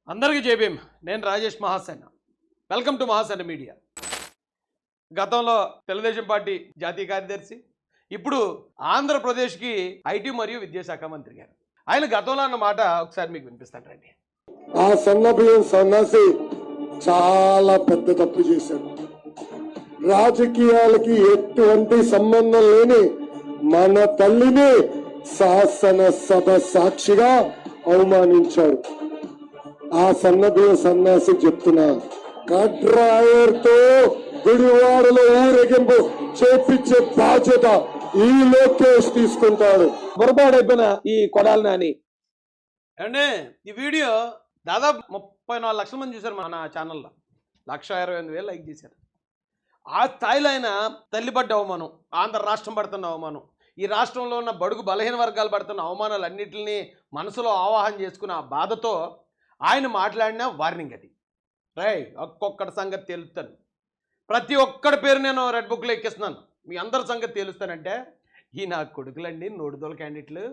అందరికీ జై భీమ్. నేను Rajesh Mahasena. Welcome to Mahasena media. గతంలో తెలుగుదేశం పార్టీ జాతీయ కార్యదర్శి, ఇప్పుడు ఆంధ్రప్రదేశ్కి ఐటీ మరియు విద్యాశాఖ మంత్రి గారు. ఆయన గతంలో అన్న మాట ఒకసారి మీకు వినిపిస్తాను రండి. ఆ సన్నబియ్యం సన్నాసి చాలా పెద్ద తప్పు చేశాడు. రాజకీయాలకి ఎటువంటి సంబంధం లేని మన తల్లిని శాసనసభ సాక్షిగా అవమానించాడు. ఆ సన్నబియ్యం సన్నాసి చెప్తున్నా, కట్రాయర్తో గుడివాడలో ఊరేగింపు చేపించే బాధ్యత ఈ లోకేష్ తీసుకుంటాడు. పొరపాడైపోయిన ఈ కొడాలి నాని అంటే ఈ వీడియో దాదాపు 34 లక్షల మంది చూశారు మన ఛానల్లో. 1,28,000 లైక్ చేశారు. ఆ స్థాయిలో ఆయన తల్లిపడ్డ అవమానం, ఆంధ్ర రాష్ట్రం పడుతున్న అవమానం, ఈ రాష్ట్రంలో ఉన్న బడుగు బలహీన వర్గాలు పడుతున్న అవమానాలు అన్నింటినీ మనసులో ఆవాహన చేసుకున్న ఆ బాధతో ఆయన మాట్లాడిన వార్నింగ్ అది. ఒక్కొక్కటి సంగతి తేలుస్తాను, ప్రతి ఒక్కడి పేరు నేను రెడ్ బుక్లో ఎక్కిస్తున్నాను, మీ అందరి సంగతి తేలుస్తానంటే ఈ నా కొడుకులండి నోడుదోల క్యాండిడేట్లు.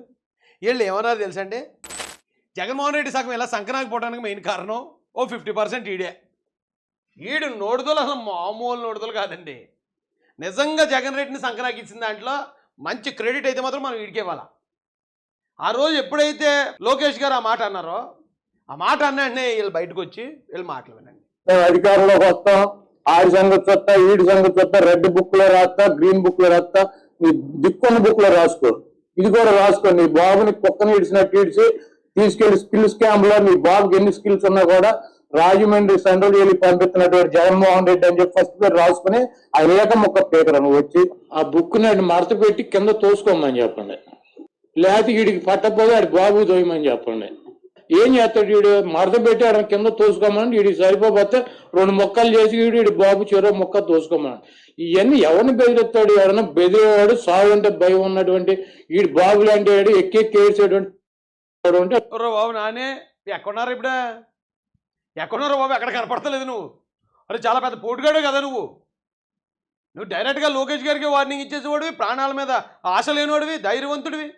వీళ్ళు ఏమన్నా తెలుసండి, జగన్మోహన్ రెడ్డి సగం ఇలా సంకనాకపోవడానికి మెయిన్ కారణం 50% ఈడు నోడుదోలు అసలు మామూలు నోడుదోలు కాదండి. నిజంగా జగన్ రెడ్డిని సంకనాకి ఇచ్చిన దాంట్లో మంచి క్రెడిట్ అయితే మాత్రం మనం వీడికి ఇవ్వాలా. ఆ రోజు ఎప్పుడైతే లోకేష్ గారు ఆ మాట అన్నారో, ఆ మాట అన్నాడనే వీళ్ళు బయటకు వచ్చి వీళ్ళు మాటలు వినండి. అధికారంలోకి వస్తాం, ఆడి సంగతి వస్తా, ఈడి సంగతి వస్తా, రెడ్ బుక్ లో రాస్తా, గ్రీన్ బుక్ లో రాస్తా, నీ దిక్కున్న బుక్ లో రాసుకో, ఇది కూడా రాసుకో. నీ బాబుని కుక్కని ఇడిచినట్టు ఇడిచి తీసుకెళ్లి స్కిల్స్ క్యాంప్ లో నీ బాబుకి ఎన్ని స్కిల్స్ ఉన్నా కూడా రాజమండ్రి సెంట్రల్ జైలు పంపిస్తున్నటువంటి జగన్మోహన్ రెడ్డి అని చెప్పి ఫస్ట్ పేరు రాసుకుని ఆ రేఖ మొక్క పేపర్ నువ్వు వచ్చి ఆ బుక్ ని మడత పెట్టి కింద తోసుకోమని చెప్పండి. లేకపోతే వీడికి పట్టకపోతే ఆడి బాబు తోయమని చెప్పండి. ఏం చేస్తాడు వీడు? మడత పెట్టి ఆడ కింద తోసుకోమని, వీడికి సరిపోతే 2 మొక్కలు చేసి వీడి బాబు చెరో మొక్క తోసుకోమని. ఇవన్నీ ఎవరిని బెదిరిస్తాడు? ఎవరైనా బెదిరేవాడు, సాగు అంటే భయం ఉన్నటువంటి వీడి బాబు లాంటి వాడు ఎక్కి ఏడ్చేటువంటి బాబు నానే ఎక్కడున్నారు ఇప్పుడే? ఎక్కడున్నారు బాబు? ఎక్కడ కనపడతలేదు నువ్వు. అరే చాలా పెద్ద పోటుగాడు కదా నువ్వు. డైరెక్ట్గా లోకేష్ గారికి వార్నింగ్ ఇచ్చేసేవాడివి, ప్రాణాల మీద ఆశ లేనివాడివి, ధైర్యవంతుడివి.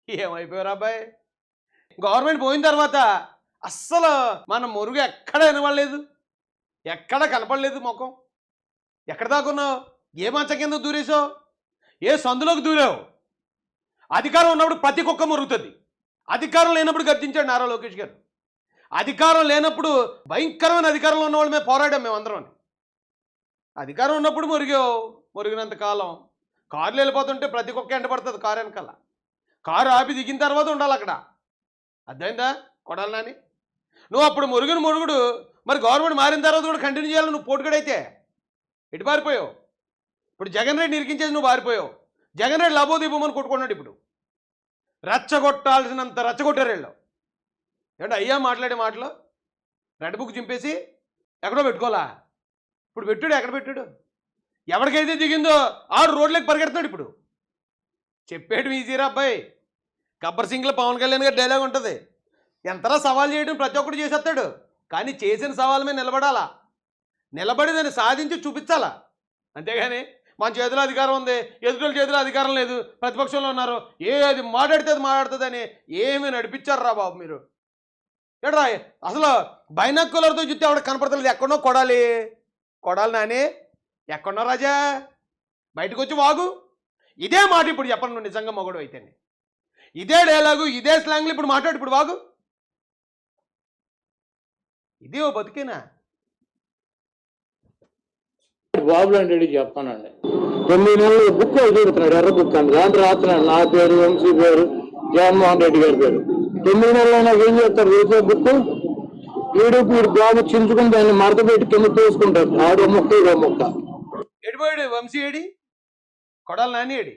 ఏమైపోయారు అబ్బాయి? గవర్నమెంట్ పోయిన తర్వాత అస్సలు మన మురుగు ఎక్కడ వినబడలేదు, ఎక్కడ కనపడలేదు ముఖం. ఎక్కడ దాకున్నావు? ఏ మంచం కింద దూరేసావు? ఏ సందులోకి దూరావు? అధికారం ఉన్నప్పుడు ప్రతి కుక్క మురుగుతుంది. అధికారం లేనప్పుడు గర్జించాడు నారా లోకేష్ గారు. అధికారం లేనప్పుడు భయంకరమైన అధికారంలో ఉన్నవాళ్ళ మీద పోరాడాం మేమందరం. అధికారం ఉన్నప్పుడు మురిగినంత కాలం కారులు వెళ్ళిపోతుంటే ప్రతి కుక్క ఎంట పడుతుంది కారు వెనకాల. కారు ఆపి దిగిన తర్వాత ఉండాలి అక్కడ. అర్థమైందా కొడాలి నాని? నువ్వు అప్పుడు మురుగుడు మరి గవర్నమెంట్ మారిన తర్వాత కూడా కంటిన్యూ చేయాలి. నువ్వు పోటుగడైతే ఎటు పారిపోయావు? ఇప్పుడు జగన్ రెడ్డి ఇరికించేసి నువ్వు పారిపోయావు. జగన్ రెడ్డి లాభోదీపమని కొట్టుకున్నాడు. ఇప్పుడు రెచ్చగొట్టాల్సినంత రెచ్చగొట్టారు వీళ్ళు. ఏంటంటే అయ్యా మాట్లాడే మాటలు రెడ్ బుక్ చింపేసి ఎక్కడో పెట్టుకోవాలా? ఇప్పుడు పెట్టాడు, ఎక్కడ పెట్టాడు? ఎవరికైతే దిగిందో 6 రోడ్లకు పరిగెడుతున్నాడు. ఇప్పుడు చెప్పేయడం ఈజీరా అబ్బాయి. గబ్బర్ సింగ్లో పవన్ కళ్యాణ్ గారి డైలాగ్ ఉంటుంది, ఎంతలా సవాల్ చేయడం ప్రతి ఒక్కరు చేసేస్తాడు, కానీ చేసిన సవాల్ మీద నిలబడాలా, నిలబడి దాన్ని సాధించి చూపించాలా. అంతేగాని మన చేతిలో అధికారం ఉంది, ఎదుటి చేతిలో అధికారం లేదు, ప్రతిపక్షంలో ఉన్నారు, ఏది మాట్లాడితే అది మాట్లాడుతుందని ఏమి నడిపించారు రా బాబు మీరు. ఎడరా అసలు బైనాక్యులర్తో చూస్తే ఆవిడ కనపడతలేదు. ఎక్కడో కొడాలి నాని, ఎక్కడో రాజా బయటకు వచ్చి వాగు. ఇదే మాట ఇప్పుడు చెప్పండి, నువ్వు నిజంగా మొగడు అయితేనే. ఇదే డైలాగు, ఇదే స్లాంగ్లు ఇప్పుడు మాట్లాడు. ఇప్పుడు వాగు. ఇదే ఓ బతికేనా? బాబు లాంటి చెప్పానండి. 9 నెలలు బుక్ చదువుతున్నాడు, ఎర్ర బుక్ అండి. దాంట్లో రాస్తున్నాడు నా పేరు, వంశీ పేరు, జగన్మోహన్ రెడ్డి గారి పేరు. 9 నెలలు నాకు ఏం చేస్తారు? రేసే బుక్ వీడు బాబు చించుకుని దాన్ని మడత పెట్టి కింద తోసుకుంటాడు. ఆడో మొక్క ఇదో మొక్క. ఎడిపోయాడు వంశీ ఏడి, కొడాలి నాని ఏడి?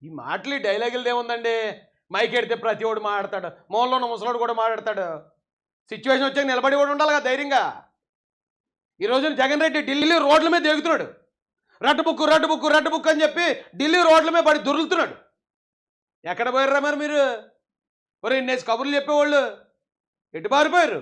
ఈ మాటలు డైలాగులు ఏముందండి? మైక్ ఎడితే ప్రతి ఒడు మాట్లాడతాడు, మూలలో ఉన్న ముసలోడు కూడా మాట్లాడతాడు. సిచ్యువేషన్ వచ్చాక నిలబడి కూడా ఉండాలి కదా ధైర్యంగా. ఈ రోజున జగన్ రెడ్డి ఢిల్లీ రోడ్ల మీద దిగుతున్నాడు. రెడ్ బుక్ అని చెప్పి ఢిల్లీ రోడ్ల మీద పడి దొరుకుతున్నాడు. ఎక్కడ పోయారా మరి మీరు? ఒరే ఇన్నేసి కబుర్లు చెప్పేవాళ్ళు ఎటు పారిపోయారు?